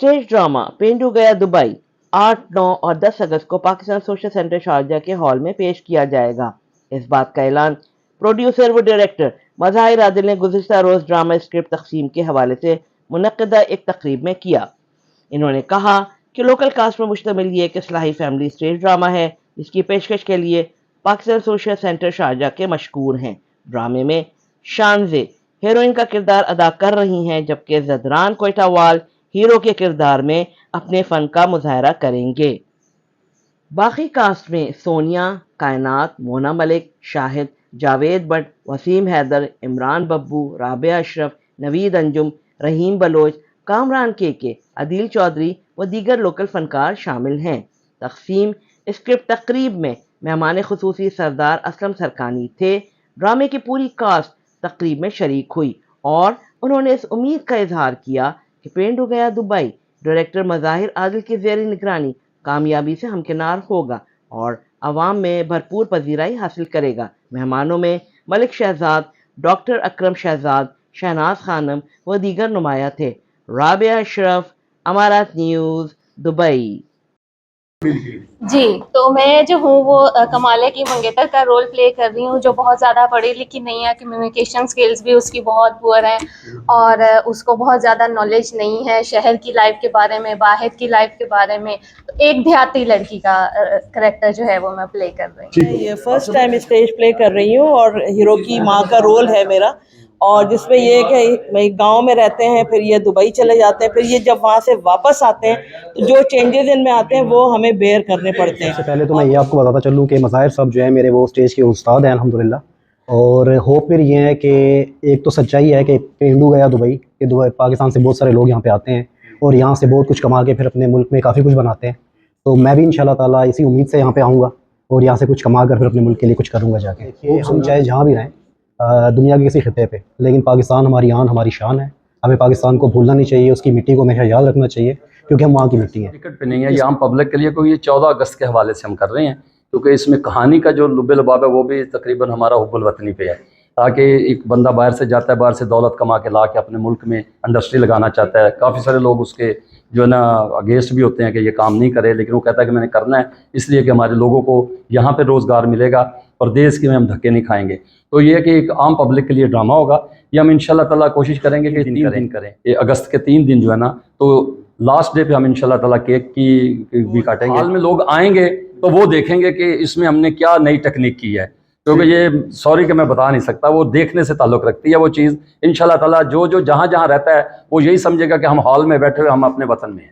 Stage drama पेंडू गया Dubai 8, 9 और 10 अगस्त को पाकिस्तान सोशल सेंटर शारजा के हॉल में पेश किया जाएगा। इस बात का ऐलान प्रोड्यूसर व डायरेक्टर मज़ाहिर आदिल ने गुज़िश्ता रोज़ ड्रामा स्क्रिप्ट तक़सीम के हवाले से मुनक़्क़दा एक तकरीब में किया। इन्होंने कहा कि लोकल कास्ट में मुश्तमिल ये एक इस्लाही फैमिली स्टेज ड्रामा है, जिसकी पेशकश के लिए पाकिस्तान सोशल सेंटर शारजा के मशकूर हैं। ड्रामे में शानजे हीरोइन का किरदार अदा कर रही हैं, जबकि ज़दरान कोइटावाल हीरो के किरदार में अपने फ़न का मुज़ाहरा करेंगे। बाकी कास्ट में सोनिया, कायनात, मोना मलिक, शाहिद, जावेद बट, वसीम हैदर, इमरान बब्बू, राबिया अशरफ, नवीद अंजुम, रहीम बलोच, कामरान के, अदील चौधरी व दीगर लोकल फनकार शामिल हैं। तक़सीम स्क्रिप्ट तकरीब में मेहमान खुसूसी सरदार असलम सरकानी थे। ड्रामे की पूरी कास्ट तकरीब में शरीक हुई और उन्होंने इस उम्मीद का इजहार किया कि पेंडू गया दुबई डायरेक्टर मज़ाहिर आदिल की ज़ेरी निगरानी कामयाबी से हमकिनार होगा और अवाम में भरपूर पजीराई हासिल करेगा। मेहमानों में मलिक शहजाद, डॉक्टर अकरम शहजाद, शहनाज खानम व दीगर नुमाया थे। राबिया अशरफ, अमारात न्यूज़, दुबई। जी, तो मैं जो हूँ वो कमालिया की मंगेतर का रोल प्ले कर रही हूँ, जो बहुत ज़्यादा पढ़ी लिखी नहीं है, कम्युनिकेशन स्किल्स भी उसकी बहुत पुअर हैं और उसको बहुत ज़्यादा नॉलेज नहीं है शहर की लाइफ के बारे में, बाहर की लाइफ के बारे में। तो एक देहाती लड़की का करैक्टर जो है वो मैं प्ले कर रही हूँ। ये फर्स्ट टाइम स्टेज प्ले कर रही हूँ और हीरो की माँ का रोल है मेरा, और जिसमें ये कि गांव में रहते हैं, फिर ये दुबई चले जाते हैं, फिर ये जब वहाँ से वापस आते हैं तो जो चेंजेस इनमें आते हैं वो हमें बेयर करने पड़ते हैं। सबसे पहले तो मैं ये आपको बताता चलूँ कि मज़ाहिर साहब जो है मेरे वो स्टेज के उस्ताद हैं अल्हम्दुलिल्लाह। और होप फिर ये है कि एक तो सच्चाई है कि पेंडू गया दुबई, कि दुबई पाकिस्तान से बहुत सारे लोग यहाँ पे आते हैं और यहाँ से बहुत कुछ कमा के फिर अपने मुल्क में काफ़ी कुछ बनाते हैं। तो मैं भी इंशाल्लाह ताला इसी उम्मीद से यहाँ पे आऊँगा और यहाँ से कुछ कमा कर फिर अपने मुल्क के लिए कुछ करूँगा जाके। हम चाहे जहाँ भी रहें दुनिया के किसी खिते पे, लेकिन पाकिस्तान हमारी आन हमारी शान है। हमें पाकिस्तान को भूलना नहीं चाहिए, उसकी मिट्टी को हमेशा याद रखना चाहिए, क्योंकि हम वहाँ की मिट्टी है। टिकट पे नहीं है, ये आम पब्लिक के लिए, कोई ये 14 अगस्त के हवाले से हम कर रहे हैं, क्योंकि इसमें कहानी का जो लुब्बे लुबाब है वो भी तकरीबन हमारा हुब्बुल वतनी पे है। ताकि एक बंदा बाहर से जाता है, बाहर से दौलत कमा के ला के अपने मुल्क में इंडस्ट्री लगाना चाहता है। काफ़ी सारे लोग उसके जो है ना अगेंस्ट भी होते हैं कि ये काम नहीं करे, लेकिन वो कहता है कि मैंने करना है इसलिए कि हमारे लोगों को यहाँ पे रोज़गार मिलेगा और देश के में हम धक्के नहीं खाएंगे। तो ये कि एक आम पब्लिक के लिए ड्रामा होगा। ये हम इंशाल्लाह ताला कोशिश करेंगे कि 3 दिन करें। ये अगस्त के 3 दिन जो है ना, तो लास्ट डे पे हम इंशाल्लाह ताला केक की भी काटेंगे। हाल में लोग आएंगे तो वो देखेंगे कि इसमें हमने क्या नई टेक्निक की है, क्योंकि ये सॉरी कि मैं बता नहीं सकता, वो देखने से ताल्लुक़ रखती है वो चीज़। इंशाल्लाह ताला जो जहाँ जहाँ रहता है वो यही समझेगा कि हम हॉल में बैठे हुए हम अपने वतन में हैं।